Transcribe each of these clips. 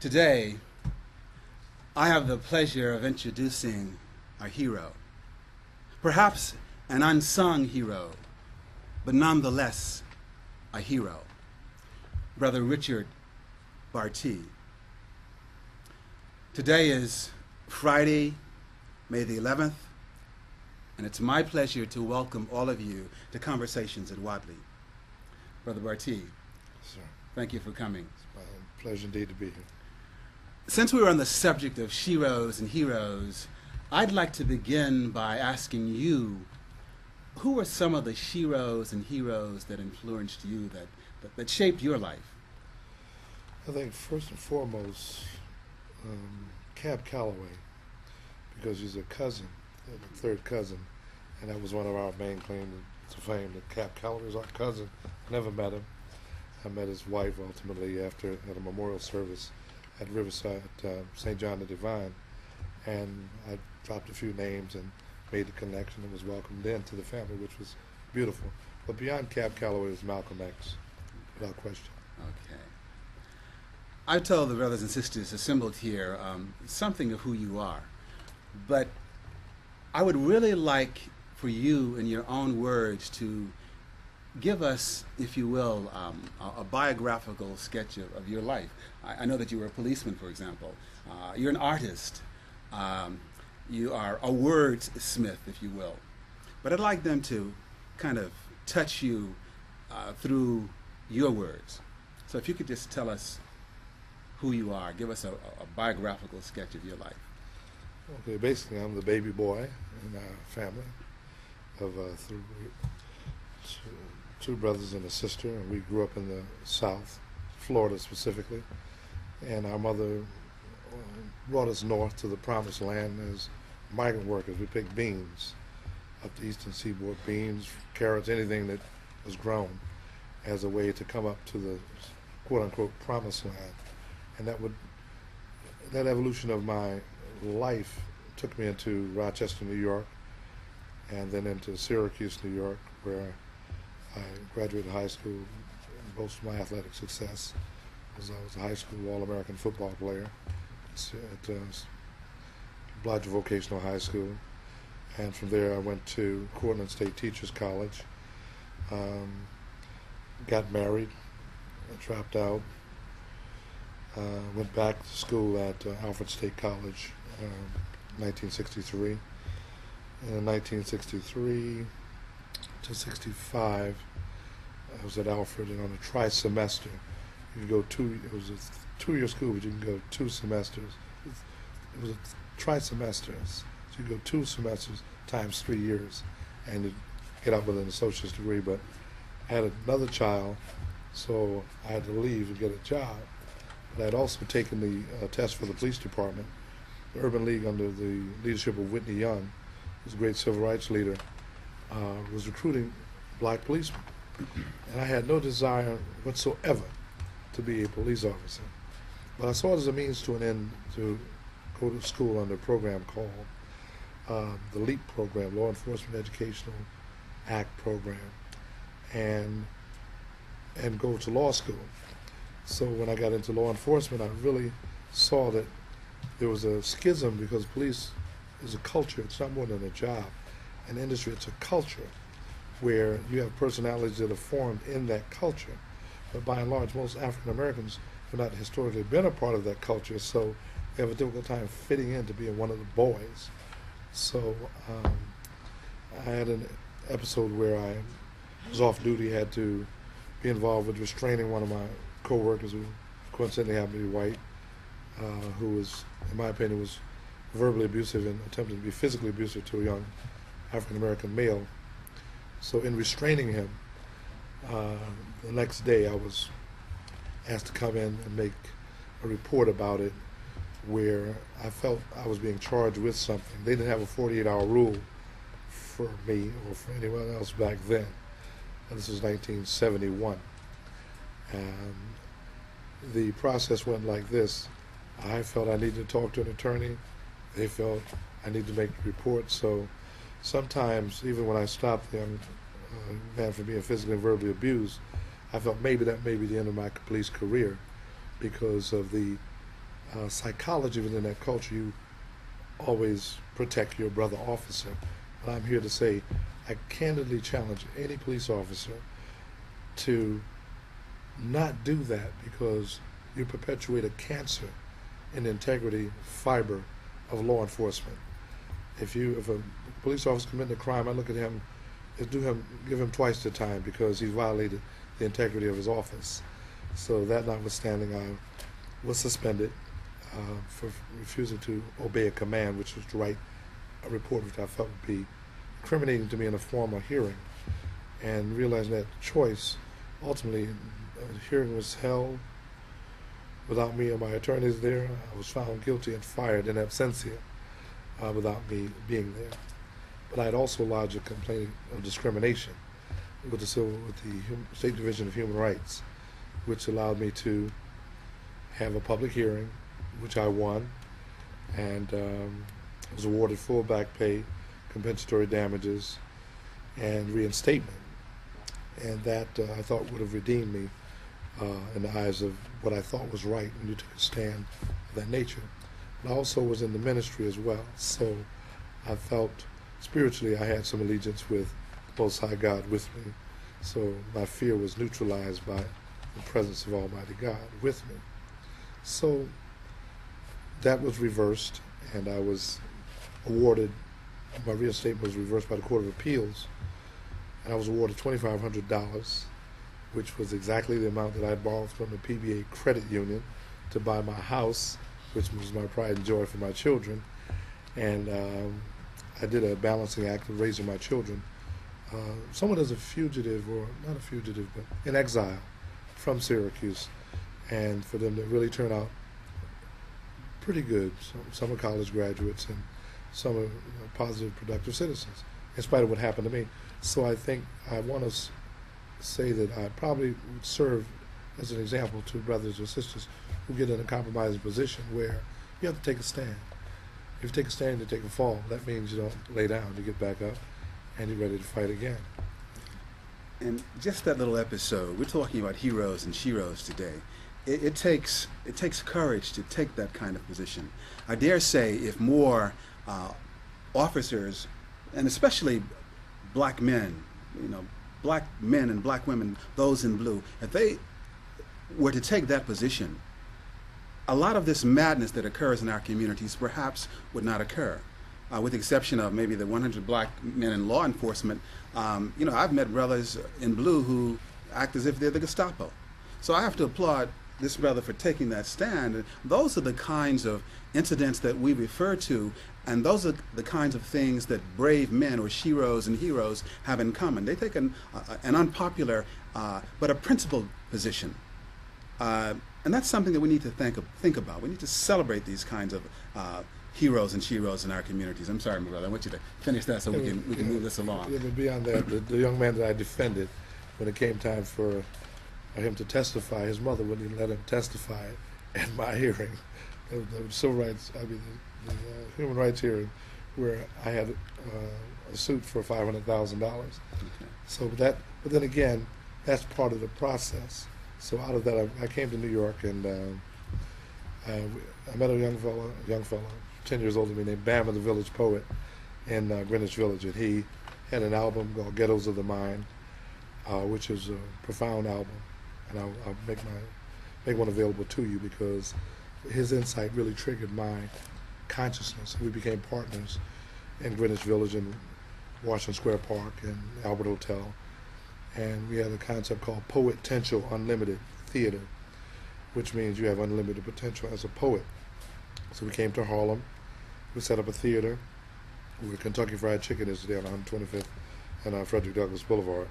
Today, I have the pleasure of introducing our hero. Perhaps an unsung hero, but nonetheless a hero. Brother Richard Bartee. Today is Friday, May the 11th, and it's my pleasure to welcome all of you to Conversations at Wadley. Brother Bartee, Sir, thank you for coming. it's my pleasure indeed to be here. Since we were on the subject of sheroes and heroes, I'd like to begin by asking you, who were some of the sheroes and heroes that influenced you, that shaped your life? I think first and foremost, Cab Calloway, because he's a cousin, a third cousin, and that was one of our main claims to fame, that Cab Calloway was our cousin. I never met him. I met his wife ultimately at a memorial service at Riverside, St. John the Divine, and I dropped a few names and made the connection and was welcomed into the family, which was beautiful. But beyond Cab Calloway was Malcolm X, without question. Okay. I told the brothers and sisters assembled here something of who you are, but I would really like for you, in your own words, to give us, if you will, a biographical sketch of your life. I know that you were a policeman, for example. You're an artist. You are a wordsmith, if you will. But I'd like them to kind of touch you through your words. So if you could just tell us who you are, give us a biographical sketch of your life. Okay, basically I'm the baby boy in our family of two brothers and a sister, and we grew up in the South, Florida specifically, and our mother brought us north to the promised land as migrant workers. We picked beans up the eastern seaboard, beans, carrots, anything that was grown, as a way to come up to the quote-unquote promised land. And that evolution of my life took me into Rochester, New York, and then into Syracuse, New York, where I graduated high school, boasted my athletic success, as I was a high school All-American football player at Blodgett Vocational High School. And from there I went to Cortland State Teachers College, got married, dropped out, went back to school at Alfred State College, 1963. And in 1963 to 65, I was at Alfred, and on a tri-semester, you could go it was a two-year school, but you can go 2 semesters. It was a tri-semesters, so you could go 2 semesters times 3 years, and you'd get out with an associate's degree. But I had another child, so I had to leave and get a job. But I had also taken the test for the police department. The Urban League, under the leadership of Whitney Young, who's a great civil rights leader, was recruiting black policemen. And I had no desire whatsoever to be a police officer. But I saw it as a means to an end to go to school under a program called the LEAP program, Law Enforcement Educational Act program, and go to law school. So when I got into law enforcement, I really saw that there was a schism, because police is a culture. It's not more than a job. An industry, it's a culture where you have personalities that are formed in that culture. But by and large, most African Americans have not historically been a part of that culture, so they have a difficult time fitting in to being one of the boys. So I had an episode where I was off duty, had to be involved with restraining one of my co-workers, who coincidentally happened to be white, who was, in my opinion, was verbally abusive and attempted to be physically abusive to a young African-American male. So in restraining him, the next day I was asked to come in and make a report about it, where I felt I was being charged with something. They didn't have a 48-hour rule for me or for anyone else back then. And this was 1971. And the process went like this. I felt I needed to talk to an attorney. They felt I needed to make a report. So sometimes, even when I stopped the young man from being physically and verbally abused, I felt maybe that may be the end of my police career, because of the psychology within that culture, you always protect your brother officer. But I'm here to say I candidly challenge any police officer to not do that, because you perpetuate a cancer in the integrity fiber of law enforcement. If a police officer commits a crime, I look at him, give him twice the time, because he's violated the integrity of his office. So that notwithstanding, I was suspended for refusing to obey a command, which was to write a report which I felt would be incriminating to me in a formal hearing. And realizing that choice, ultimately, a hearing was held without me and my attorneys there. I was found guilty and fired in absentia without me being there. But I had also lodged a complaint of discrimination with the State Division of Human Rights, which allowed me to have a public hearing, which I won, and was awarded full back pay, compensatory damages, and reinstatement. And that I thought would have redeemed me in the eyes of what I thought was right when you took a stand of that nature. But I also was in the ministry as well, so I felt spiritually I had some allegiance with the Most High God with me. So my fear was neutralized by the presence of Almighty God with me. So that was reversed, and I was awarded, my reinstatement was reversed by the Court of Appeals, and I was awarded $2,500, which was exactly the amount that I had borrowed from the PBA Credit Union to buy my house, which was my pride and joy for my children. And I did a balancing act of raising my children, somewhat as a fugitive, or not a fugitive, but in exile from Syracuse, and for them to really turn out pretty good. Some are college graduates, and some are positive, productive citizens, in spite of what happened to me. So I think I want to say that I probably would serve as an example to brothers or sisters who get in a compromising position where you have to take a stand. If you take a stand, you take a fall. That means you don't lay down. You get back up, and you're ready to fight again. And just that little episode, we're talking about heroes and sheroes today. It takes courage to take that kind of position. I dare say if more officers, and especially black men, black men and black women, those in blue, if they were to take that position, a lot of this madness that occurs in our communities perhaps would not occur, with the exception of maybe the 100 black men in law enforcement. I've met brothers in blue who act as if they're the Gestapo. So I have to applaud this brother for taking that stand. And those are the kinds of incidents that we refer to, and those are the kinds of things that brave men or sheroes and heroes have in common. They take an unpopular but a principled position. And that's something that we need to think about. We need to celebrate these kinds of heroes and sheroes in our communities. I'm sorry, my brother. I want you to finish that so we can move this along. Yeah, but beyond that, the young man that I defended, when it came time for him to testify, his mother wouldn't even let him testify at my hearing. The civil rights, the human rights hearing, where I had a suit for $500,000. Okay. So but then again, that's part of the process. So out of that, I came to New York, and I met a young fellow, 10 years older than me, named Bama the Village Poet in Greenwich Village, and he had an album called Ghettos of the Mind, which is a profound album, and I'll make one available to you, because his insight really triggered my consciousness. We became partners in Greenwich Village and Washington Square Park and Albert Hotel. And we had a concept called Potential Unlimited Theater, which means you have unlimited potential as a poet. So we came to Harlem. We set up a theater where Kentucky Fried Chicken is today on 125th and Frederick Douglass Boulevard,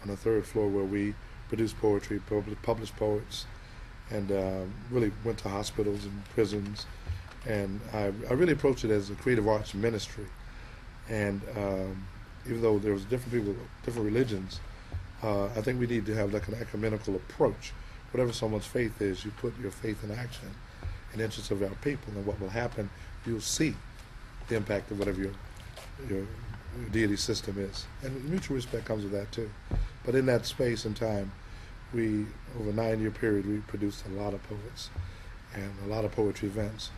on the third floor, where we produce poetry, published poets, and really went to hospitals and prisons. And I really approached it as a creative arts ministry. And even though there was different people, different religions, I think we need to have like an ecumenical approach. Whatever someone's faith is, you put your faith in action in the interest of our people, and what will happen, you'll see the impact of whatever your deity system is. And mutual respect comes with that too. But in that space and time, over a 9-year period, we produced a lot of poets. and a lot of poetry events.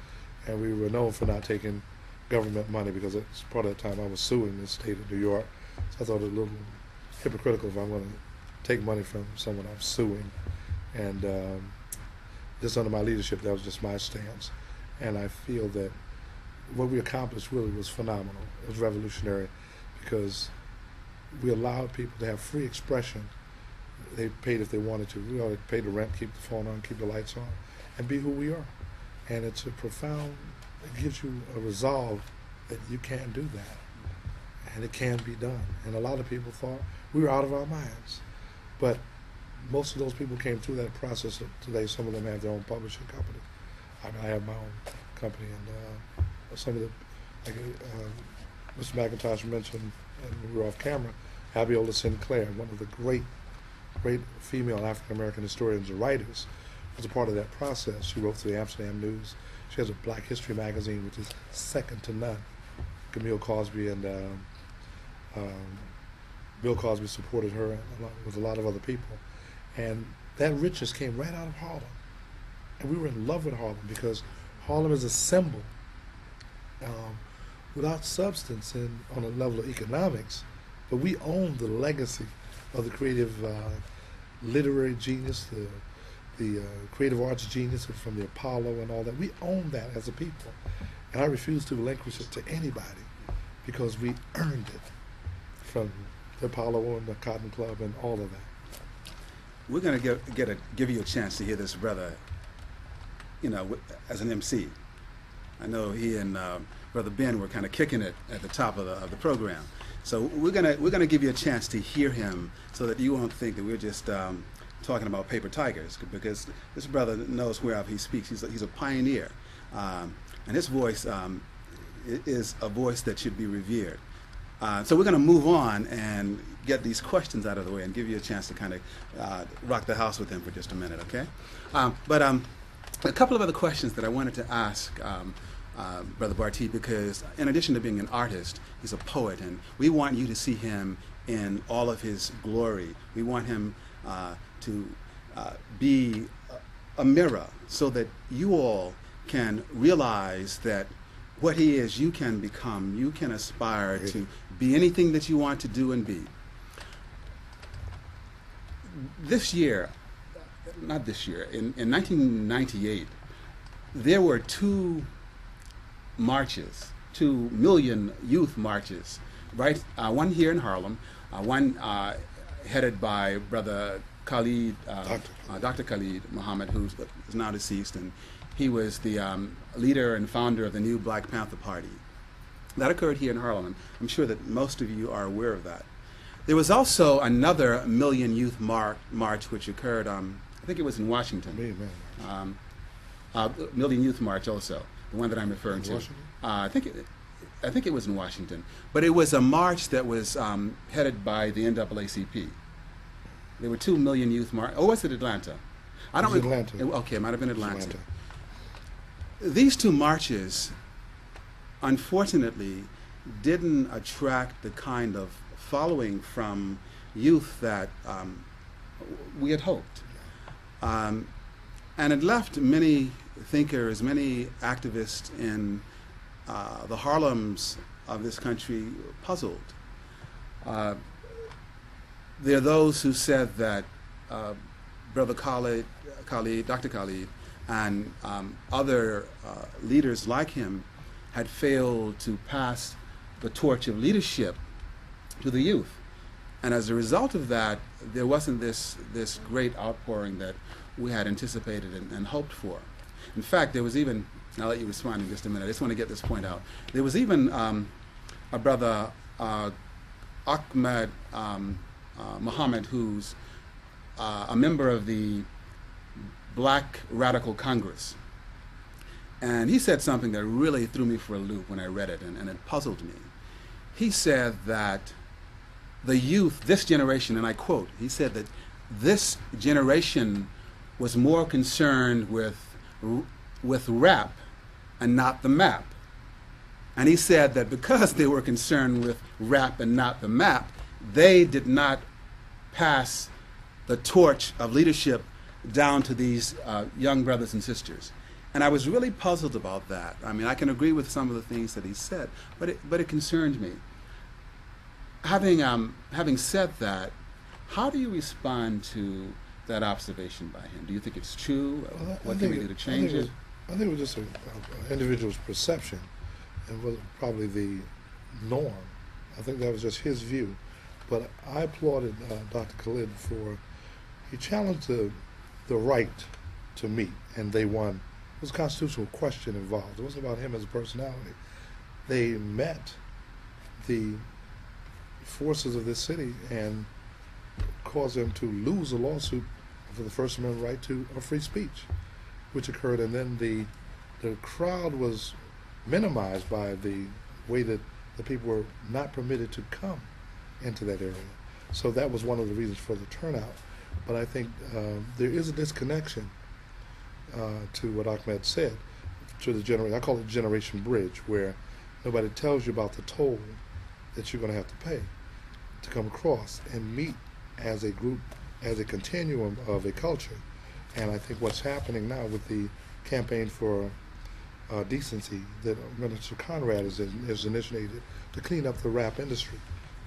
And we were known for not taking government money because it's part of the time I was suing the state of New York. So I thought it was a little hypocritical if I'm going to take money from someone I'm suing. And just under my leadership, that was just my stance. And I feel that what we accomplished really was phenomenal. It was revolutionary because we allowed people to have free expression. They paid if they wanted to. We already paid the rent, keep the phone on, keep the lights on, and be who we are. And it's a profound, it gives you a resolve that you can do that. And it can be done. And a lot of people thought we were out of our minds. But most of those people came through that process. Today, some of them have their own publishing company. I mean, I have my own company, and some of the, like Mr. McIntosh mentioned, and we were off camera, Abiola Sinclair, one of the great female African-American historians and writers, was a part of that process. She wrote for the Amsterdam News. She has a Black History magazine, which is second to none. Camille Cosby and Bill Cosby supported her with a lot of other people. And that richness came right out of Harlem. And we were in love with Harlem because Harlem is a symbol without substance on a level of economics, but we own the legacy of the creative literary genius, the creative arts genius from the Apollo and all that. We own that as a people. And I refuse to relinquish it to anybody because we earned it from the Apollo and the Cotton Club and all of that. We're going to give you a chance to hear this brother, as an MC. I know he and Brother Ben were kind of kicking it at the top of the program. So we're gonna give you a chance to hear him so that you won't think that we're just talking about paper tigers, because this brother knows whereof he speaks. He's a pioneer, and his voice is a voice that should be revered. So we're going to move on and get these questions out of the way and give you a chance to kind of rock the house with him for just a minute, okay? But a couple of other questions that I wanted to ask Brother Bartee, because in addition to being an artist, he's a poet, and we want you to see him in all of his glory. We want him to be a mirror so that you all can realize that what he is, you can become. You can aspire to be anything that you want to do and be. This year, not this year, in 1998, there were two marches, 2 million youth marches, right? One here in Harlem, one headed by Brother Khalid, Dr. Khalid Muhammad, who is now deceased, and he was the leader and founder of the new Black Panther Party. That occurred here in Harlem, and I'm sure that most of you are aware of that. There was also another million youth march which occurred, I think it was in Washington. Million Youth March also, the one that I'm referring to. I think it was in Washington. But it was a march that was headed by the NAACP. There were 2 million youth march. Oh, was it Atlanta? I don't recall. Atlanta. Okay, it might have been Atlanta. These two marches, unfortunately, didn't attract the kind of following from youth that we had hoped. And it left many thinkers, many activists in the Harlems of this country puzzled. There are those who said that Brother Khalid, Dr. Khalid, and other leaders like him had failed to pass the torch of leadership to the youth. And as a result of that, there wasn't this great outpouring that we had anticipated and hoped for. In fact, there was even, and I'll let you respond in just a minute, I just want to get this point out. There was even a brother, Ahmed Muhammad, who's a member of the Black Radical Congress. And he said something that really threw me for a loop when I read it, and it puzzled me. He said that the youth, this generation, and I quote, he said that this generation was more concerned with rap and not the map. And he said that because they were concerned with rap and not the map, they did not pass the torch of leadership down to these young brothers and sisters. And I was really puzzled about that. I mean, I can agree with some of the things that he said, but it concerned me. Having said that, how do you respond to that observation by him? Do you think it's true? Well, What can we do to change it? I think it was just an individual's perception and was probably the norm. I think that was just his view. But I applauded Dr. Khalid for, he challenged the right to meet, and they won. There was a constitutional question involved. It wasn't about him as a personality. They met the forces of this city and caused them to lose a lawsuit for the First Amendment right to a free speech, which occurred, and then the crowd was minimized by the way that the people were not permitted to come into that area. So that was one of the reasons for the turnout. But I think there is a disconnection to what Ahmed said, to the generation. I call it generation bridge, where nobody tells you about the toll that you're going to have to pay to come across and meet as a group, as a continuum of a culture. And I think what's happening now with the campaign for decency that Minister Conrad has initiated to clean up the rap industry.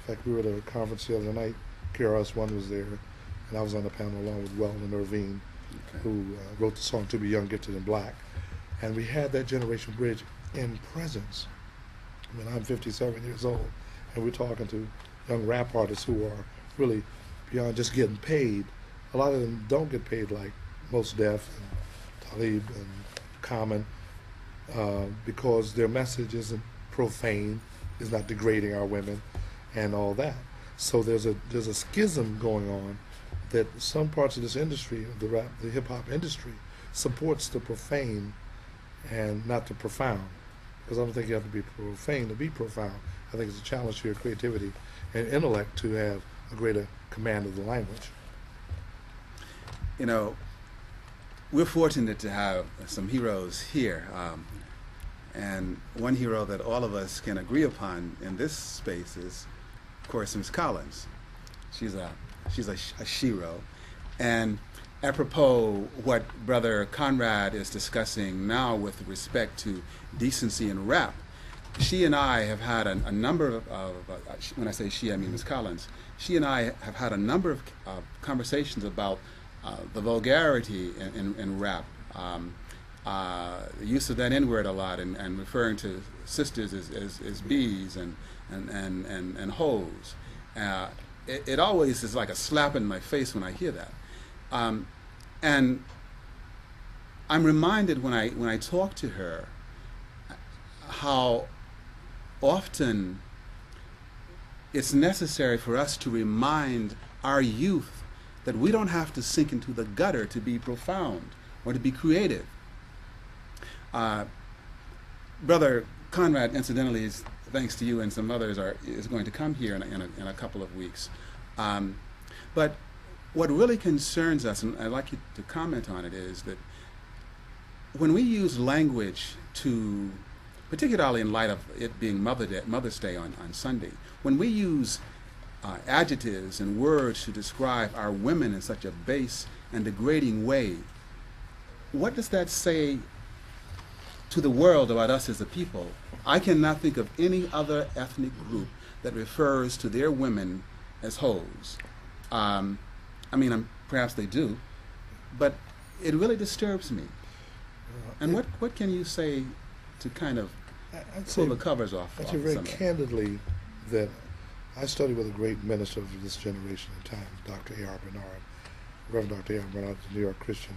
In fact, we were at a conference the other night. KRS-One was there, and I was on the panel along with Weldon Irvine, who wrote the song "To Be Young, Gifted, and Black." And we had that generation bridge in presence. I mean, I'm 57 years old, and we're talking to young rap artists who are really beyond just getting paid. A lot of them don't get paid like Mos Def and Talib and Common, because their message isn't profane, is not degrading our women, and all that. So there's a schism going on that some parts of this industry, the hip hop industry, supports the profane and not the profound. Because I don't think you have to be profane to be profound. I think it's a challenge to your creativity and intellect to have a greater command of the language. You know, we're fortunate to have some heroes here. And one hero that all of us can agree upon in this space is, of course, Ms. Collins. She's a shero. And apropos what Brother Conrad is discussing now with respect to decency in rap, she and I have had a number of when I say she, I mean Ms. Collins, she and I have had a number of conversations about the vulgarity in rap, the use of that N-word a lot, and referring to sisters as bees and hoes. It always is like a slap in my face when I hear that. And I'm reminded when I talk to her how often it's necessary for us to remind our youth that we don't have to sink into the gutter to be profound or to be creative. Brother Conrad, incidentally, thanks to you and some others, is going to come here in a couple of weeks. But what really concerns us, and I'd like you to comment on it, is that when we use language to, particularly in light of it being Mother's Day on Sunday, when we use adjectives and words to describe our women in such a base and degrading way, what does that say to the world about us as a people? I cannot think of any other ethnic group that refers to their women as hoes. I mean, perhaps they do, but it really disturbs me. And what can you say to kind of pull the covers off? I'd say very candidly that I studied with a great minister of this generation at times, Dr. A.R. Bernard, Reverend Dr. A.R. Bernard at the New York Christian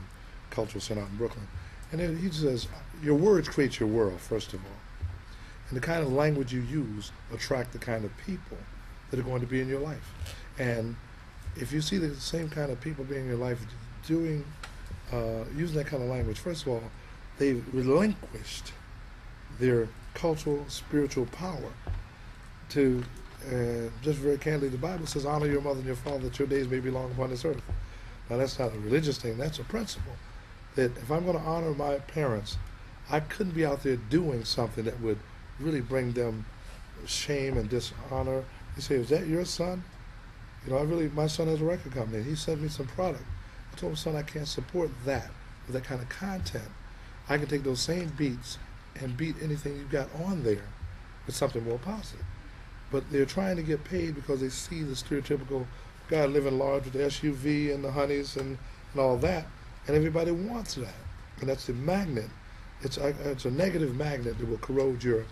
Cultural Center out in Brooklyn. And then he says, your words create your world, first of all. And the kind of language you use attract the kind of people that are going to be in your life. And if you see the same kind of people being in your life doing, using that kind of language, first of all, they've relinquished their cultural, spiritual power to, just very candidly, the Bible says, honor your mother and your father that your days may be long upon this earth. Now that's not a religious thing, that's a principle. That if I'm going to honor my parents, I couldn't be out there doing something that would really bring them shame and dishonor. He said, is that your son? You know, my son has a record company. He sent me some product. I told him, son, I can't support that with that kind of content. I can take those same beats and beat anything you got on there with something more positive. But they're trying to get paid because they see the stereotypical guy living large with the SUV and the honeys and all that, and everybody wants that. And that's the magnet. It's a negative magnet that will corrode your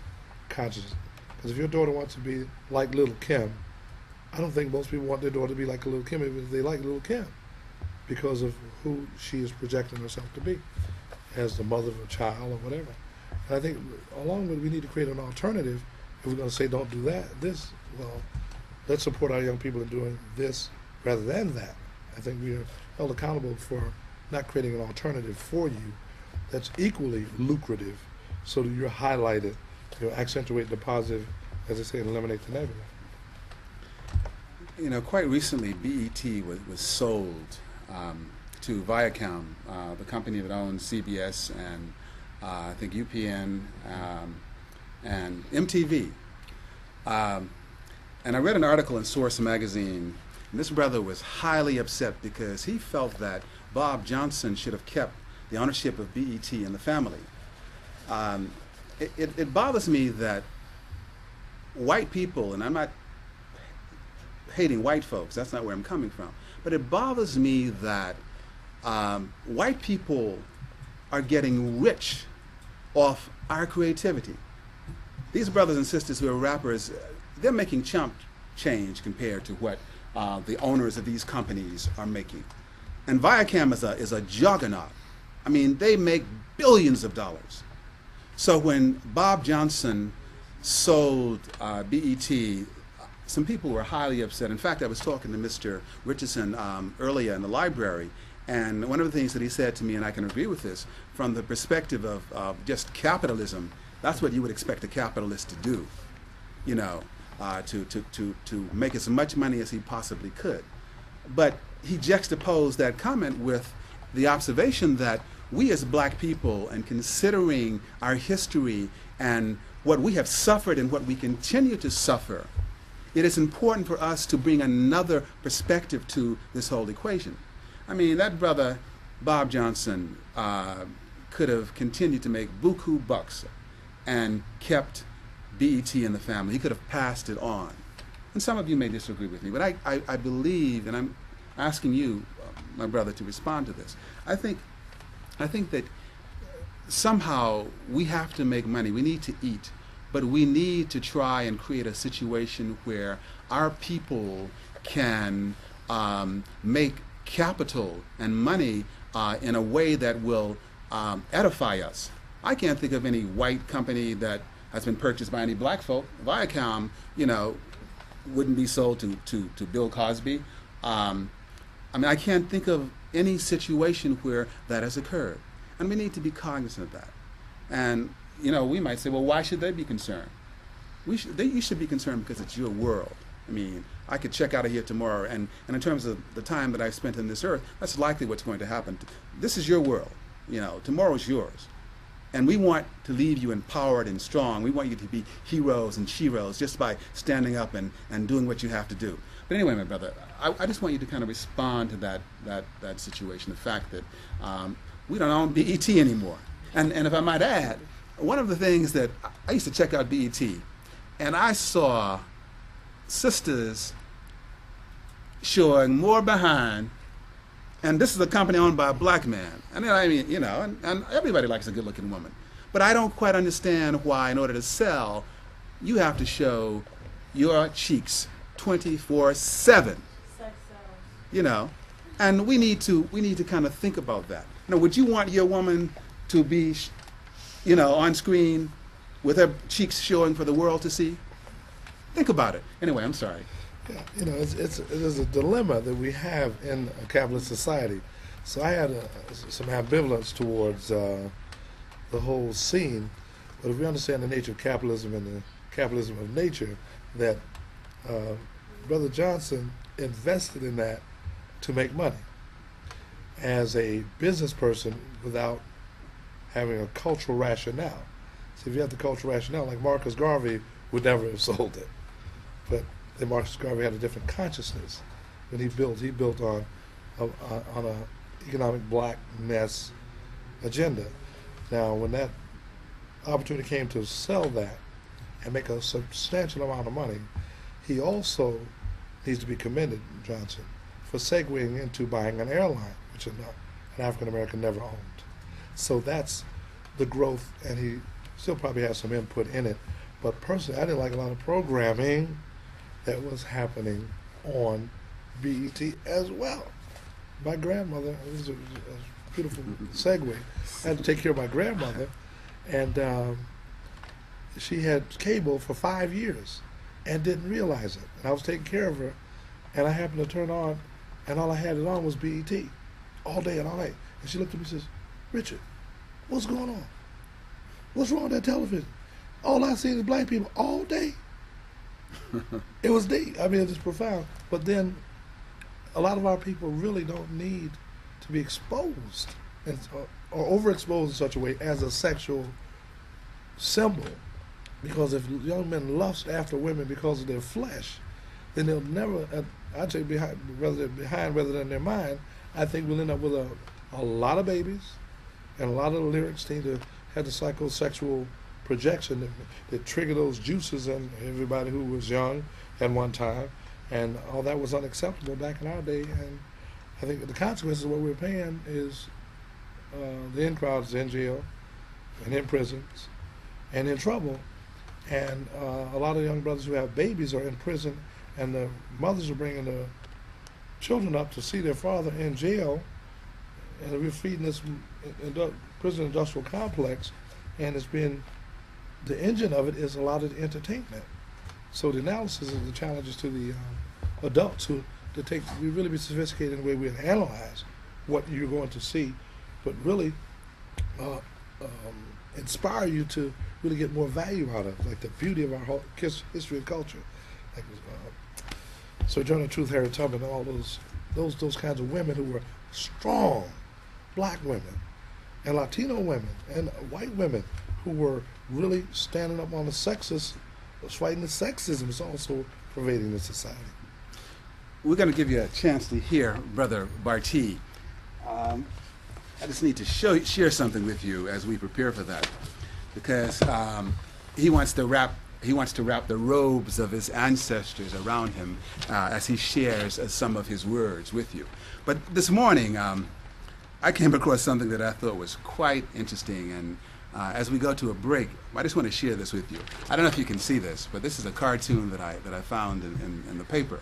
consciousness. Because if your daughter wants to be like Little Kim, I don't think most people want their daughter to be like Little Kim, even if they like Little Kim, because of who she is projecting herself to be as the mother of a child or whatever. And I think along with it, we need to create an alternative. If we're going to say don't do that, well, let's support our young people in doing this rather than that. I think we are held accountable for not creating an alternative for you that's equally lucrative, so that you're highlighted, accentuate the positive, as they say, and eliminate the negative. Quite recently, BET was sold to Viacom, the company that owns CBS and I think UPN and MTV. And I read an article in Source magazine, and this brother was highly upset because he felt that Bob Johnson should have kept the ownership of BET in the family. It bothers me that white people, and I'm not hating white folks, that's not where I'm coming from, but it bothers me that white people are getting rich off our creativity. These brothers and sisters who are rappers, they're making chump change compared to what the owners of these companies are making. And Viacom is a juggernaut. I mean, they make billions of dollars. So when Bob Johnson sold BET, some people were highly upset. In fact, I was talking to Mr. Richardson earlier in the library, and one of the things that he said to me, and I can agree with this, from the perspective of just capitalism, that's what you would expect a capitalist to do, to make as much money as he possibly could. But he juxtaposed that comment with the observation that we as black people, and considering our history and what we have suffered and what we continue to suffer, it is important for us to bring another perspective to this whole equation. I mean, that brother, Bob Johnson, could have continued to make buku bucks and kept BET in the family. He could have passed it on. And some of you may disagree with me, but I believe, and I'm asking you, my brother, to respond to this. I think that somehow we have to make money. We need to eat, but we need to try and create a situation where our people can make capital and money in a way that will edify us. I can't think of any white company that has been purchased by any black folk. Viacom, wouldn't be sold to Bill Cosby. I can't think of any situation where that has occurred. And we need to be cognizant of that. And, we might say, well, why should they be concerned? You should be concerned because it's your world. I mean, I could check out of here tomorrow, and in terms of the time that I've spent on this earth, that's likely what's going to happen. This is your world. Tomorrow's yours. And we want to leave you empowered and strong. We want you to be heroes and sheroes just by standing up and doing what you have to do. But anyway, my brother, I just want you to kind of respond to that situation, the fact that we don't own BET anymore. And if I might add, one of the things that I used to check out BET, and I saw sisters showing more behind, and this is a company owned by a black man. And and everybody likes a good-looking woman. But I don't quite understand why, in order to sell, you have to show your cheeks 24/7. And we need to kind of think about that. Would you want your woman to be, on screen with her cheeks showing for the world to see? Think about it. Anyway, I'm sorry. Yeah, it is a dilemma that we have in a capitalist society. So I had some ambivalence towards the whole scene. But if we understand the nature of capitalism and the capitalism of nature, that Brother Johnson invested in that to make money as a business person without having a cultural rationale. So if you have the cultural rationale, like Marcus Garvey would never have sold it. But then Marcus Garvey had a different consciousness when he built on a economic blackness agenda. Now, when that opportunity came to sell that and make a substantial amount of money, he also needs to be commended, Johnson, for segueing into buying an airline, which an African American never owned. So that's the growth, and he still probably has some input in it. But personally, I didn't like a lot of programming that was happening on BET as well. My grandmother, this is a beautiful segue, I had to take care of my grandmother, and she had cable for 5 years and didn't realize it. And I was taking care of her, and I happened to turn on, and all I had it on was BET, all day and all night. And she looked at me and says, "Richard, what's going on? What's wrong with that television? All I see is black people all day." It was deep. I mean, it was profound. But then a lot of our people really don't need to be exposed or overexposed in such a way as a sexual symbol. Because if young men lust after women because of their flesh, then they'll never, I'd say behind rather than their mind, I think we'll end up with a lot of babies, and a lot of the lyrics seem to have the psychosexual projection that trigger those juices in everybody who was young at one time, and all that was unacceptable back in our day. And I think the consequences of what we're paying is the in crowds in jail and in prisons and in trouble, and a lot of young brothers who have babies are in prison, and the mothers are bringing the children up to see their father in jail, and we're feeding this prison industrial complex, and it's been, the engine of it is a lot of the entertainment. So the analysis of the challenges to the adults who to really be sophisticated in the way we analyze what you're going to see, but really inspire you to really get more value out of, like the beauty of our whole history and culture, like Sojourner Truth, Harriet Tubman, all those kinds of women who were strong, black women, and Latino women, and white women who were really standing up on the sexist, fighting the sexism is also pervading the society. We're going to give you a chance to hear Brother Bartee. I just need to share something with you as we prepare for that, because he wants to wrap the robes of his ancestors around him as he shares some of his words with you. But this morning, I came across something that I thought was quite interesting, and as we go to a break, I just want to share this with you. I don't know if you can see this, but this is a cartoon that I found in the paper,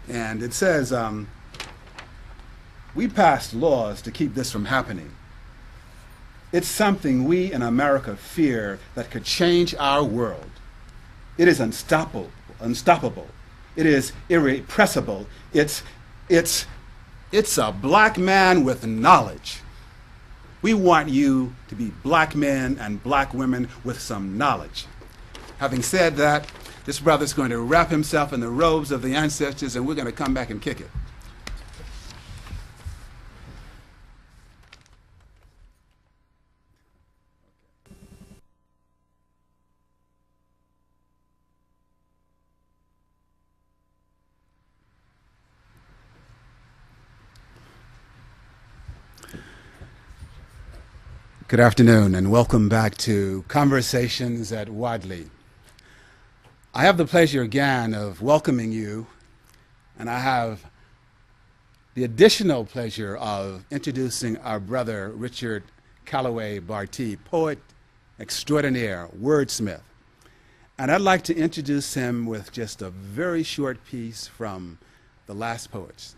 and it says, "We passed laws to keep this from happening. It's something we in America fear that could change our world. It is unstoppable. It is irrepressible. It's a black man with knowledge. We want you to be black men and black women with some knowledge." Having said that, this brother's going to wrap himself in the robes of the ancestors, and we're going to come back and kick it. Good afternoon, and welcome back to Conversations at Wadley. I have the pleasure again of welcoming you, and I have the additional pleasure of introducing our brother Richard Calloway Bartee, poet extraordinaire, wordsmith. And I'd like to introduce him with just a very short piece from The Last Poets.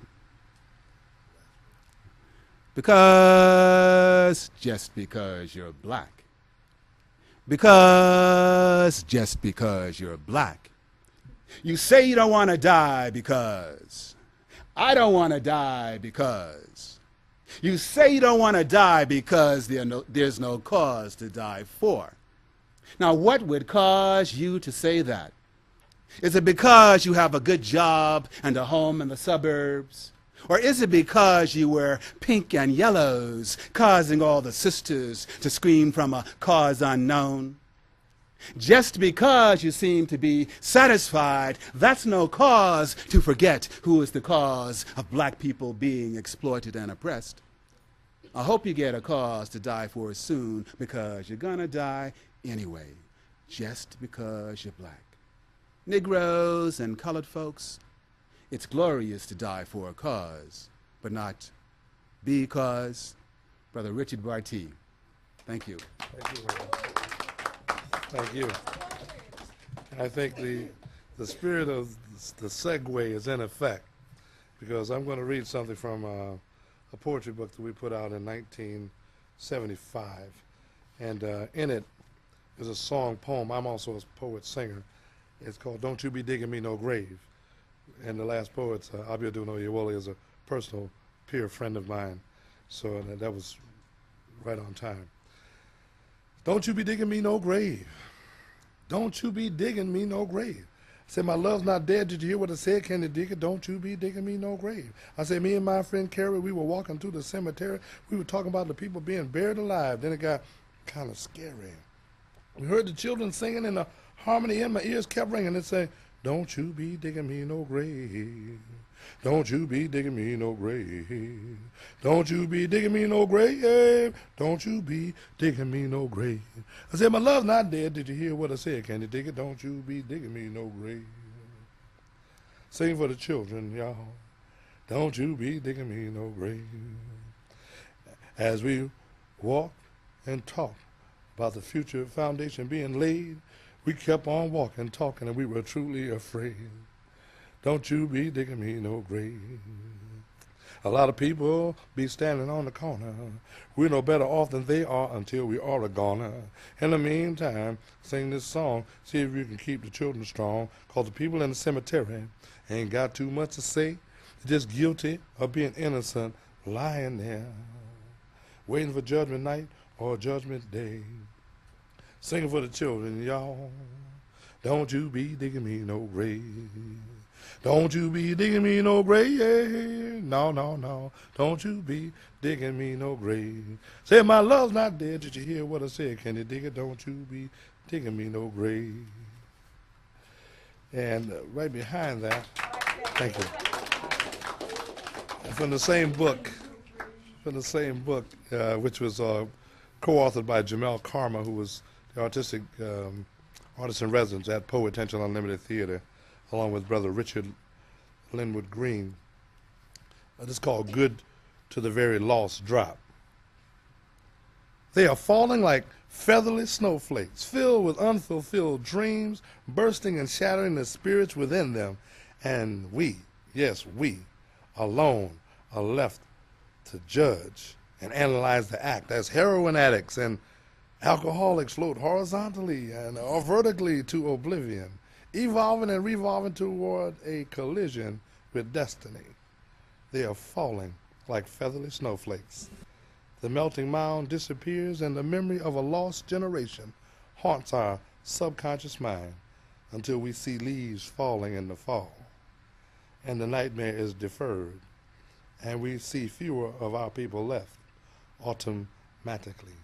Just because you're black. Just because you're black. You say you don't want to die because. I don't want to die because. You say you don't want to die because there's no cause to die for. Now, what would cause you to say that? Is it because you have a good job and a home in the suburbs? Or is it because you wear pink and yellows, causing all the sisters to scream from a cause unknown? Just because you seem to be satisfied, that's no cause to forget who is the cause of black people being exploited and oppressed. I hope you get a cause to die for soon, because you're gonna die anyway, just because you're black. Negroes and colored folks, it's glorious to die for a cause, but not because. Brother Richard Bartee, thank you. Thank you very much. Thank you. I think the spirit of the segue is in effect, because I'm going to read something from a poetry book that we put out in 1975, and in it is a song poem. I'm also a poet singer. It's called "Don't You Be Digging Me No Grave," and the last poet, Abiodun Oyewole, is a personal peer friend of mine, so that was right on time. Don't you be digging me no grave. Don't you be digging me no grave. I said, my love's not dead. Did you hear what I said? Can you dig it? Don't you be digging me no grave. I said, me and my friend Carrie, we were walking through the cemetery. We were talking about the people being buried alive. Then it got kind of scary. We heard the children singing, and the harmony in my ears kept ringing. It said, don't you be digging me no grave. Don't you be digging me no grave. Don't you be digging me no grave. Don't you be digging me no grave. I said, my love's not dead. Did you hear what I said? Can you dig it? Don't you be digging me no grave. Sing for the children, y'all. Don't you be digging me no grave. As we walked and talked about the future foundation being laid, we kept on walking, talking, and we were truly afraid. Don't you be digging me no grave. A lot of people be standing on the corner. We're no better off than they are until we are a goner. In the meantime, sing this song, see if you can keep the children strong, 'cause the people in the cemetery ain't got too much to say. They're just guilty of being innocent, lying there, waiting for judgment night or judgment day. Singing for the children, y'all. Don't you be digging me no grave. Don't you be digging me no grave. No, no, no. Don't you be digging me no grave. Say, my love's not dead. Did you hear what I said? Can you dig it? Don't you be digging me no grave. And right behind that, thank you. From the same book, which was co-authored by Jamel Karma, who was the artistic artist in residence at Poetential Unlimited Theater, along with Brother Richard Linwood Green. It's called Good to the Very Lost Drop. They are falling like featherless snowflakes, filled with unfulfilled dreams, bursting and shattering the spirits within them. And we, yes, we, alone are left to judge and analyze the act as heroin addicts and alcoholics float horizontally and or vertically to oblivion, evolving and revolving toward a collision with destiny. They are falling like featherless snowflakes. The melting mound disappears, and the memory of a lost generation haunts our subconscious mind until we see leaves falling in the fall, and the nightmare is deferred, and we see fewer of our people left automatically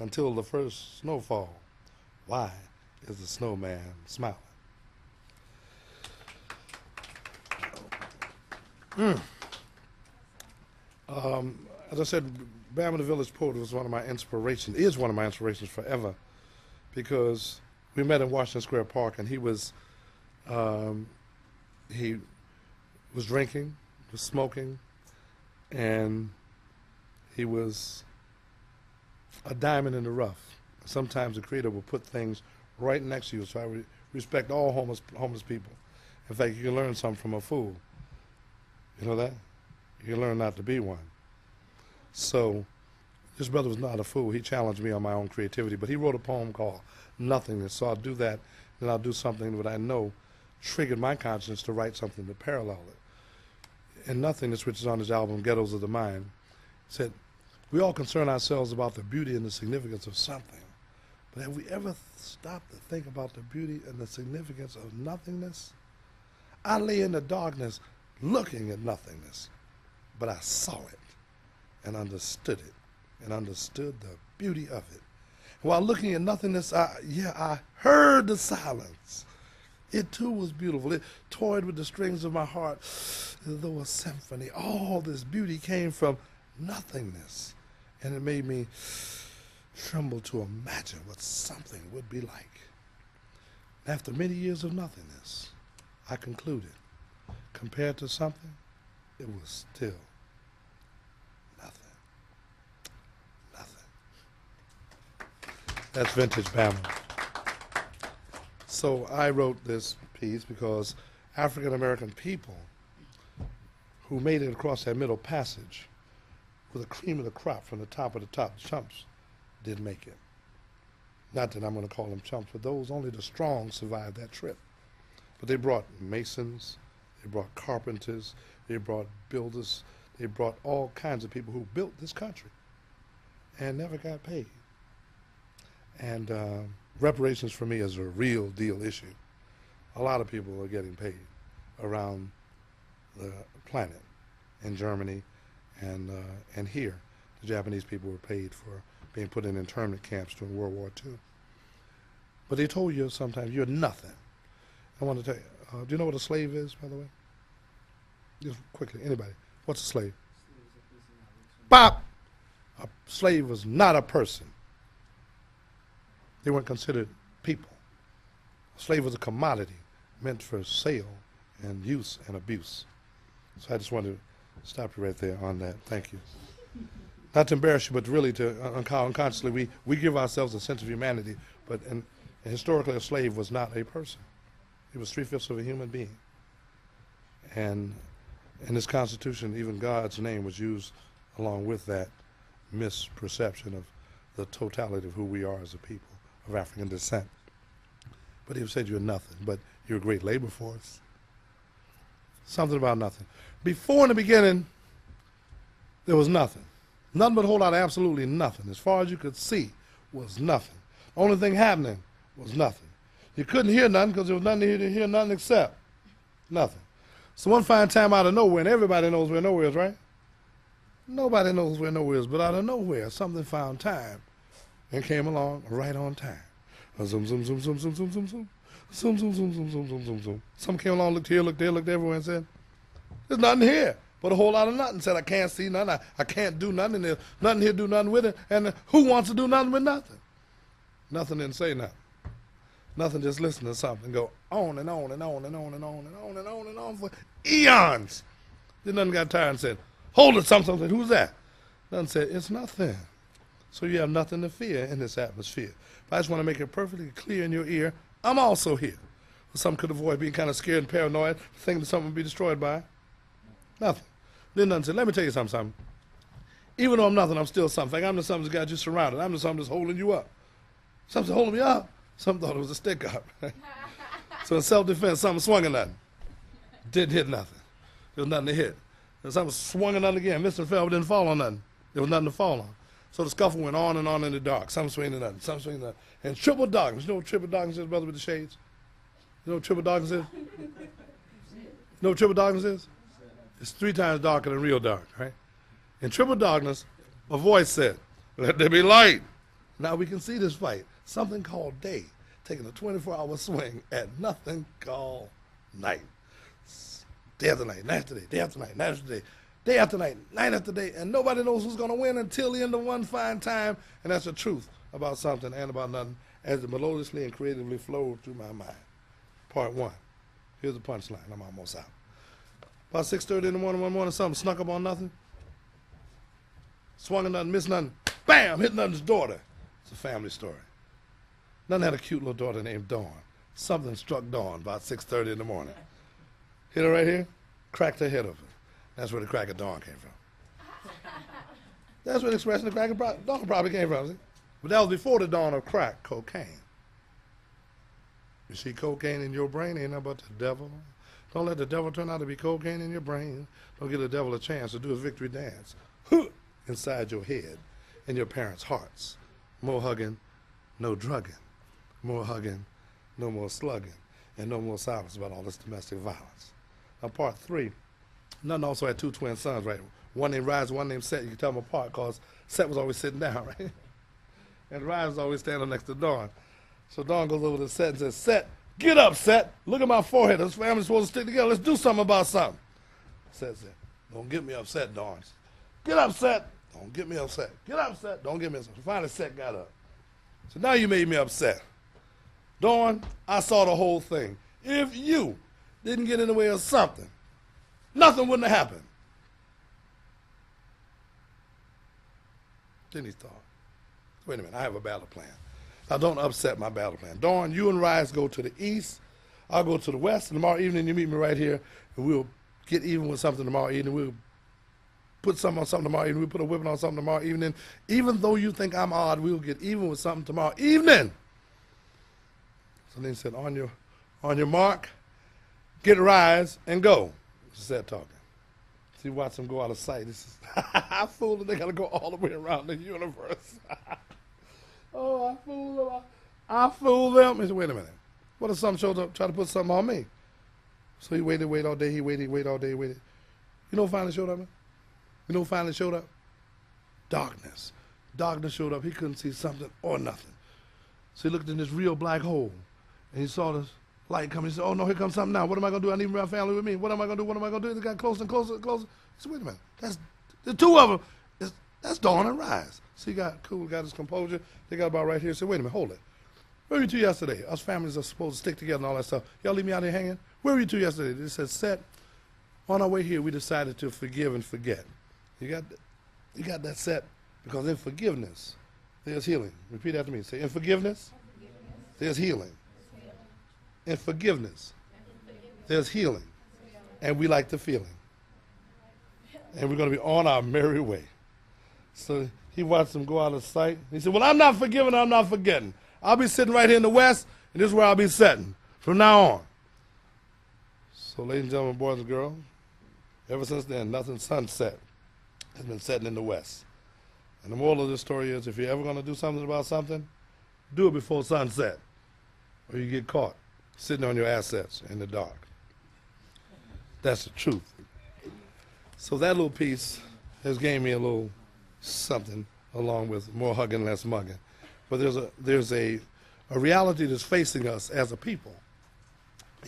until the first snowfall. Why is the snowman smiling? As I said, Bama the Village Poet was one of my inspirations, is one of my inspirations forever, because we met in Washington Square Park, and he was drinking, was smoking, and he was a diamond in the rough. Sometimes the Creator will put things right next to you, so I respect all homeless people. In fact, you can learn something from a fool. You know that? You can learn not to be one. So this brother was not a fool. He challenged me on my own creativity, but he wrote a poem called Nothingness. So I'll do that, then I'll do something that I know triggered my conscience to write something to parallel it. And Nothingness, which is on his album Ghettos of the Mind, said, we all concern ourselves about the beauty and the significance of something, but have we ever stopped to think about the beauty and the significance of nothingness? I lay in the darkness looking at nothingness, but I saw it and understood it and understood the beauty of it. While looking at nothingness, I heard the silence. It too was beautiful. It toyed with the strings of my heart as though a symphony. All this beauty came from nothingness. And it made me tremble to imagine what something would be like. After many years of nothingness, I concluded, compared to something, it was still nothing. Nothing. That's vintage Bama. So I wrote this piece because African American people who made it across that middle passage with the cream of the crop from the top of the top, the chumps didn't make it. Not that I'm going to call them chumps, but those, only the strong survived that trip. But they brought masons, they brought carpenters, they brought builders, they brought all kinds of people who built this country and never got paid. And reparations for me is a real deal issue. A lot of people are getting paid around the planet, in Germany and here. The Japanese people were paid for being put in internment camps during World War II. But they told you sometimes you're nothing. I want to tell you, do you know what a slave is, by the way? Just quickly, anybody. What's a slave? Bop! A slave was not a person. They weren't considered people. A slave was a commodity meant for sale and use and abuse. So I just wanted to stop you right there on that. Thank you. Not to embarrass you, but really to unconsciously, we give ourselves a sense of humanity, but historically a slave was not a person. He was 3/5 of a human being. And in this Constitution, even God's name was used along with that misperception of the totality of who we are as a people of African descent. But he said you're nothing, but you're a great labor force. Something about nothing. Before, in the beginning, there was nothing. Nothing but a whole lot of absolutely nothing. As far as you could see was nothing. The only thing happening was nothing. You couldn't hear nothing because there was nothing to hear nothing except nothing. So one fine time out of nowhere, and everybody knows where nowhere is, right? Nobody knows where nowhere is, but out of nowhere, something found time and came along right on time. Zoom, zoom, zoom, zoom, zoom, zoom, zoom, zoom. Zoom, zoom, zoom, zoom, zoom, zoom, zoom, zoom. Some came along, looked here, looked there, looked everywhere, and said, there's nothing here but a whole lot of nothing. Said, I can't see nothing, I can't do nothing, there's nothing here to do nothing with it, and who wants to do nothing with nothing? Nothing didn't say nothing. Nothing just listened to something go on and on and on and on and on and on and on and on for eons. Then nothing got tired and said, hold it, something. Who's that? Nothing said, it's nothing. So you have nothing to fear in this atmosphere. But I just want to make it perfectly clear in your ear, I'm also here. Some could avoid being kind of scared and paranoid, thinking that something would be destroyed by. Nothing. Then nothing said, let me tell you something. Even though I'm nothing, I'm still something. I'm the something that's got you surrounded. I'm the something that's holding you up. Something holding me up. Some thought it was a stick up. So in self-defense, something swung at nothing. Didn't hit nothing. There was nothing to hit. And something swung at nothing again. Mr. Fell didn't fall on nothing. There was nothing to fall on. So the scuffle went on and on in the dark. Some swinging to nothing, some swinging to nothing. And triple darkness. You know what triple darkness is, brother with the shades? You know what triple darkness is? You know what triple darkness is? It's 3 times darker than real dark, right? In triple darkness, a voice said, let there be light. Now we can see this fight. Something called day, taking a 24-hour swing at nothing called night. Day after night, night after day, day after night, night after day, day after night, night after day, and nobody knows who's going to win until the end of one fine time, and that's the truth about something and about nothing as it melodiously and creatively flowed through my mind. Part 1. Here's the punchline. I'm almost out. About 6:30 in the morning, one morning, something snuck up on nothing. Swung at nothing, missed nothing. Bam! Hit nothing's daughter. It's a family story. Nothing had a cute little daughter named Dawn. Something struck Dawn about 6:30 in the morning. Hit her right here, cracked her head open. That's where the crack of dawn came from. That's where the expression of crack of dawn probably came from. See? But that was before the dawn of crack cocaine. You see, cocaine in your brain ain't nothing but the devil. Don't let the devil turn out to be cocaine in your brain. Don't give the devil a chance to do a victory dance inside your head, in your parents' hearts. More hugging, no drugging. More hugging, no more slugging. And no more silence about all this domestic violence. Now, part 3. Nothing also had 2 twin sons, right? One named Rise, one named Set. You can tell them apart because Set was always sitting down, right? And Rise was always standing next to Dawn. So Dawn goes over to Set and says, Set, get up, Set. Look at my forehead. This family's supposed to stick together. Let's do something about something. Set said, don't get me upset, Dawn. Get up, Set. Don't get me upset. Get upset. Don't get me upset. So finally, Set got up. So now you made me upset. Dawn, I saw the whole thing. If you didn't get in the way of something, nothing wouldn't have happened. Then he thought, wait a minute, I have a battle plan. Now don't upset my battle plan. Dawn, you and Rise go to the east. I'll go to the west. And tomorrow evening you meet me right here, and we'll get even with something tomorrow evening. We'll put something on something tomorrow evening. We'll put a whipping on something tomorrow evening. Even though you think I'm odd, we'll get even with something tomorrow evening. So then he said, on your mark, get Rise, and go. Set talking. See, watch them go out of sight. This is, I fooled them. They got to go all the way around the universe. Oh, I fooled them. I fooled them. He said, wait a minute. What if something showed up, try to put something on me? So he waited all day. He waited all day. You know what finally showed up, man? You know what finally showed up? Darkness. Darkness showed up. He couldn't see something or nothing. So he looked in this real black hole, and he saw this light coming. He said, oh, no, here comes something now. What am I going to do? I need my family with me. What am I going to do? What am I going to do? They got closer and closer and closer. He said, wait a minute. That's the two of them. That's Dawn and Rise. So he got cool, got his composure. They got about right here. He said, wait a minute, hold it. Where were you two yesterday? Us families are supposed to stick together and all that stuff. Y'all leave me out here hanging? Where were you two yesterday? They said, Set, on our way here, we decided to forgive and forget. You got that, Set? Because in forgiveness, there's healing. Repeat after me. Say, in forgiveness, there's healing. In forgiveness, there's healing. And we like the feeling. And we're going to be on our merry way. So he watched them go out of sight. He said, well, I'm not forgiving, I'm not forgetting. I'll be sitting right here in the west, and this is where I'll be sitting from now on. So, ladies and gentlemen, boys and girls, ever since then, nothing sunset has been setting in the west. And the moral of this story is, if you're ever going to do something about something, do it before sunset, or you get caught sitting on your assets in the dark. That's the truth. So that little piece has gave me a little something, along with more hugging, less mugging. But there's a reality that's facing us as a people.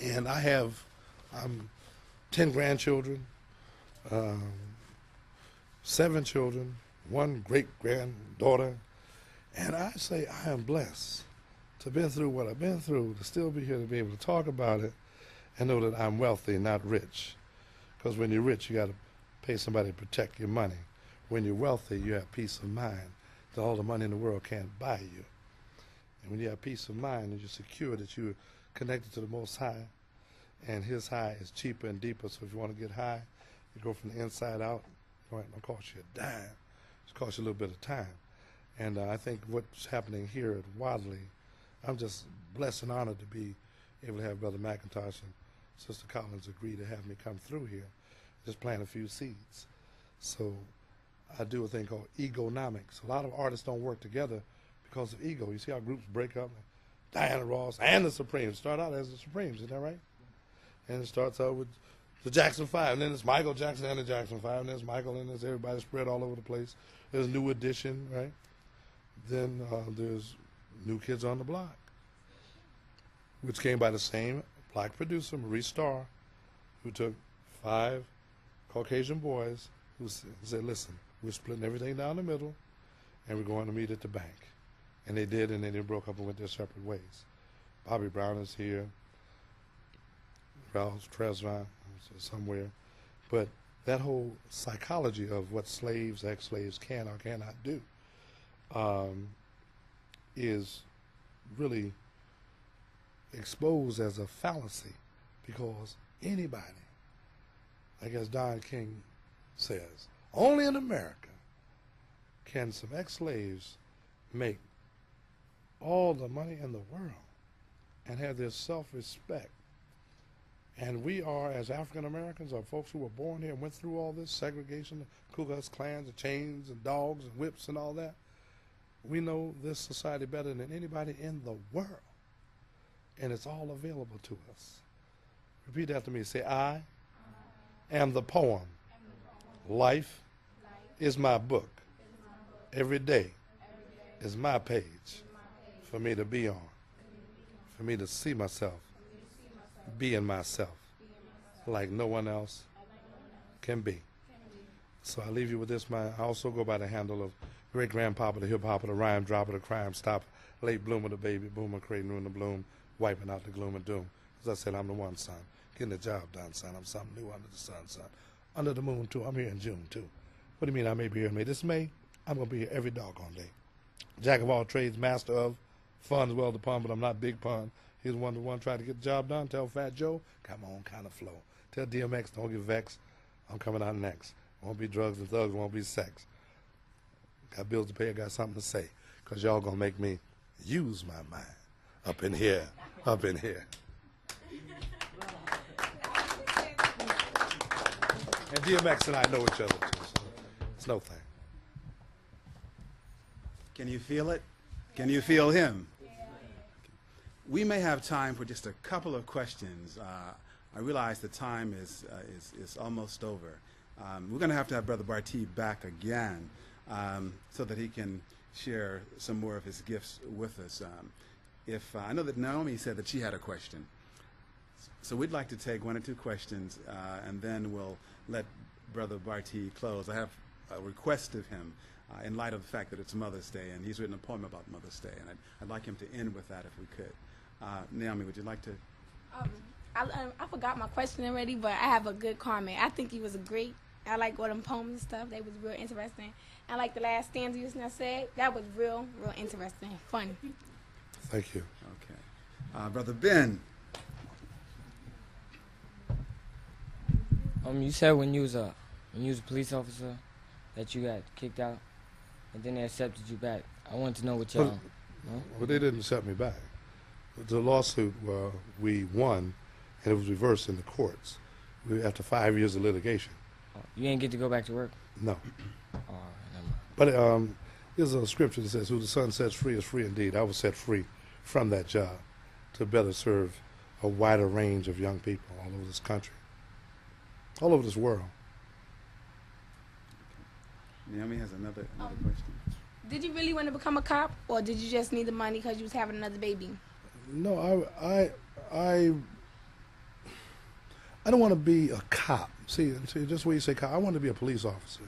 And I'm 10 grandchildren, 7 children, 1 great-granddaughter. And I say I am blessed to have been through what I've been through, to still be here to be able to talk about it and know that I'm wealthy, not rich. Because when you're rich, you got to pay somebody to protect your money. When you're wealthy, you have peace of mind that all the money in the world can't buy you. And when you have peace of mind and you're secure that you're connected to the Most High, and His high is cheaper and deeper, so if you want to get high, you go from the inside out. It don't cost you a dime. It costs you a little bit of time. And I think what's happening here at Wadley, I'm just blessed and honored to be able to have Brother McIntosh and Sister Collins agree to have me come through here, just plant a few seeds. So I do a thing called egonomics. A lot of artists don't work together because of ego. You see how groups break up? Diana Ross and the Supremes start out as the Supremes, isn't that right? And it starts out with the Jackson 5, and then it's Michael Jackson and the Jackson 5, and there's Michael, and there's everybody spread all over the place. There's New Edition, right? Then there's New Kids on the Block, which came by the same black producer, Maurice Starr, who took 5 Caucasian boys who said, listen, we're splitting everything down the middle, and we're going to meet at the bank. And they did, and then they broke up and went their separate ways. Bobby Brown is here. Ralph Tresvant is somewhere. But that whole psychology of what slaves, ex-slaves can or cannot do is really exposed as a fallacy, because anybody, I guess Don King says, only in America can some ex-slaves make all the money in the world and have their self-respect. And we are, as African Americans, or folks who were born here and went through all this segregation, the Ku Klux Klans, the chains and dogs and whips and all that, we know this society better than anybody in the world. And it's all available to us. Repeat after me. Say, I am the poem. Life is my book. Every day is my page for me to be on, for me to see myself, being myself like no one else can be. So I leave you with this. I also go by the handle of great grandpapa, the hip hopper, the rhyme dropper, the crime stopper, late bloomer, the baby boomer, creating room the bloom, wiping out the gloom and doom. As I said, I'm the one, son. Getting the job done, son. I'm something new under the sun, son. Under the moon, too. I'm here in June, too. What do you mean I may be here in May? This May, I'm going to be here every doggone day. Jack of all trades, master of funds, well to pun, but I'm not big pun. He's one to one, try to get the job done. Tell Fat Joe, come on, kind of flow. Tell DMX, don't get vexed. I'm coming out next. Won't be drugs and thugs, won't be sex. Got bills to pay, I got something to say. Because y'all going to make me use my mind. Up in here, up in here. And DMX and I know each other, too, so it's no thing. Can you feel it? Can you feel him? We may have time for just a couple of questions. I realize the time is almost over. We're going to have Brother Bartee back again so that he can share some more of his gifts with us. I know that Naomi said that she had a question. So we'd like to take one or two questions, and then we'll let Brother Bartee close. I have a request of him in light of the fact that it's Mother's Day, and he's written a poem about Mother's Day, and I'd like him to end with that if we could. Naomi, would you like to? I forgot my question already, but I have a good comment. I think he was great. I like all them poems and stuff. They was real interesting. I like the last stanza you just said. That was real interesting. Fun. Thank you. Okay. Brother Ben. You said when you was a police officer that you got kicked out, and then they accepted you back. I wanted to know what y'all. Well, they didn't accept me back. The lawsuit we won, and it was reversed in the courts. After 5 years of litigation. You ain't get to go back to work? No. Oh, never But mind. there's a scripture that says, "Who the Son sets free is free indeed." I was set free from that job to better serve a wider range of young people all over this country, all over this world. Naomi has another question. Did you really want to become a cop, or did you just need the money because you was having another baby? No, I don't want to be a cop. See, just where you say cop, I want to be a police officer.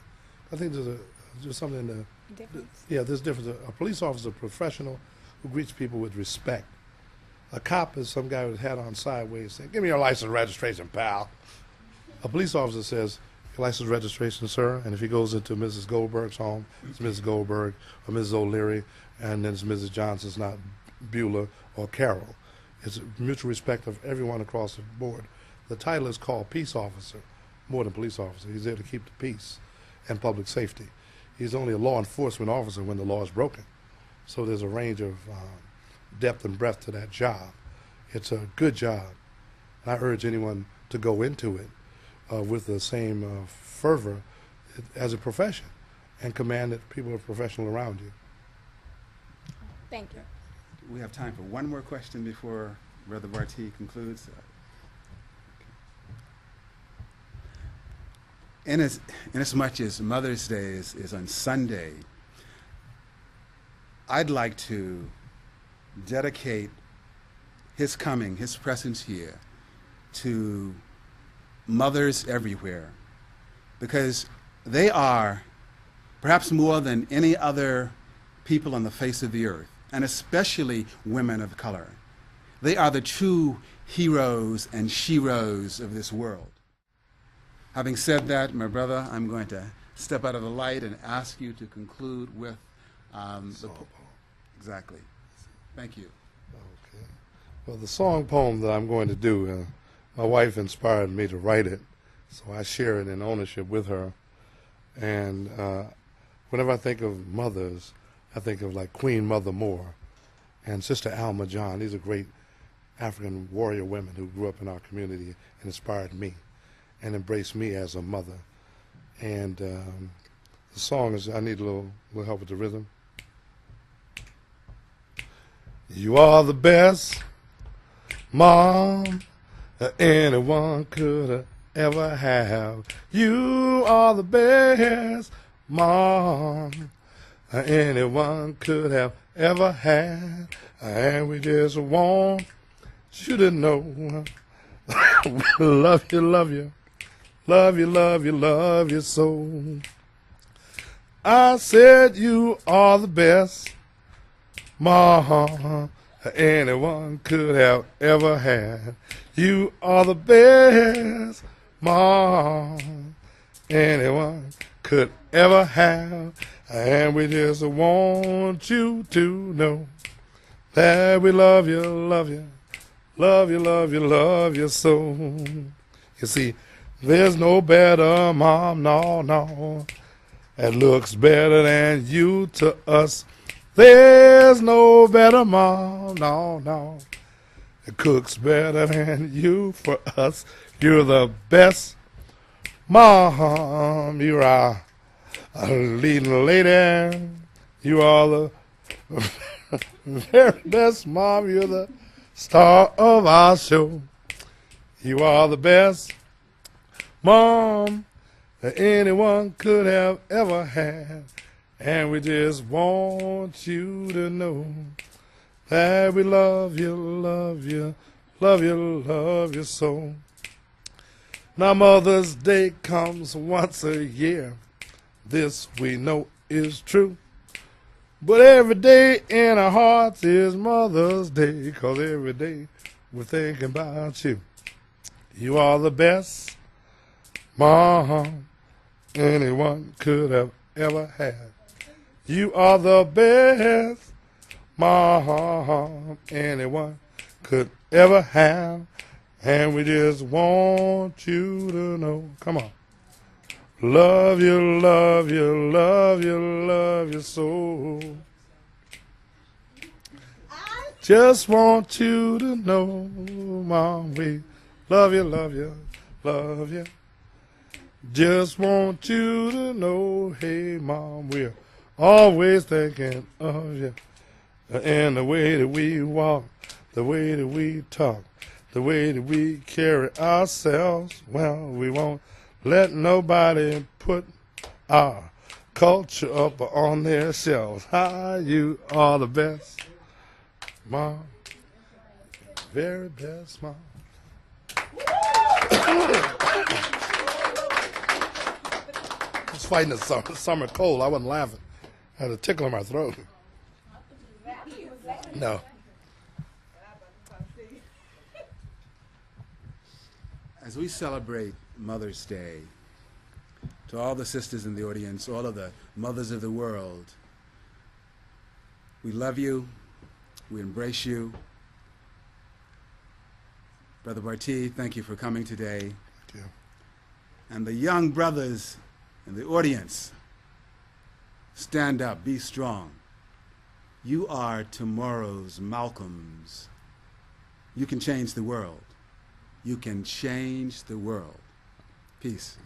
I think there's something in the Difference? Yeah, there's difference. A police officer is a professional who greets people with respect. A cop is some guy with his hat on sideways saying, "Give me your license and registration, pal." A police officer says, "Your license and registration, sir." And if he goes into Mrs. Goldberg's home, it's Mrs. Goldberg or Mrs. O'Leary, and then it's Mrs. Johnson, it's not Beulah or Carroll. It's mutual respect of everyone across the board. The title is called peace officer, more than police officer. He's there to keep the peace and public safety. He's only a law enforcement officer when the law is broken. So there's a range of depth and breadth to that job. It's a good job. And I urge anyone to go into it with the same fervor as a profession and command that people are professional around you. Thank you. We have time for one more question before Brother Bartee concludes. In as much as Mother's Day is on Sunday, I'd like to dedicate his coming, his presence here, to mothers everywhere, because they are, perhaps more than any other people on the face of the earth, and especially women of color, they are the true heroes and sheroes of this world. Having said that, my brother, I'm going to step out of the light and ask you to conclude with exactly. Thank you. Okay. Well, the song poem that I'm going to do, my wife inspired me to write it, so I share it in ownership with her. And whenever I think of mothers, I think of like Queen Mother Moore and Sister Alma John. These are great African warrior women who grew up in our community and inspired me and embraced me as a mother. And the song is, I need a little help with the rhythm. You are the best mom that anyone could ever have. You are the best mom that anyone could have ever had. And we just want you to know love you, love you, love you, love you so. I said you are the best mom anyone could have ever had. You are the best mom anyone could ever have. And we just want you to know that we love you, love you, love you, love you, love you so. You see, there's no better mom, no, that looks better than you to us. There's no better mom, no, that cooks better than you for us. You're the best mom. You're our leading lady. You are the very best mom. You're the star of our show. You are the best mom that anyone could have ever had. And we just want you to know that we love you, love you, love you, love you so. Now Mother's Day comes once a year. This we know is true. But every day in our hearts is Mother's Day, 'cause every day we're thinking about you. You are the best mom anyone could have ever had. You are the best mom anyone could ever have. And we just want you to know, come on. Love you, love you, love you, love you so. Just want you to know, Mom, we love you, love you, love you. Just want you to know, hey, Mom, we're always thinking of you. And the way that we walk, the way that we talk, the way that we carry ourselves, well, we won't let nobody put our culture up on their shelves. Hi, you are the best mom, very best mom. I was fighting the summer cold. I wasn't laughing. I had a tickle in my throat. No. As we celebrate Mother's Day, to all the sisters in the audience, all of the mothers of the world, we love you, we embrace you. Brother Bartee, thank you for coming today. Thank you. And the young brothers in the audience, stand up, be strong. You are tomorrow's Malcolms. You can change the world. You can change the world. Peace.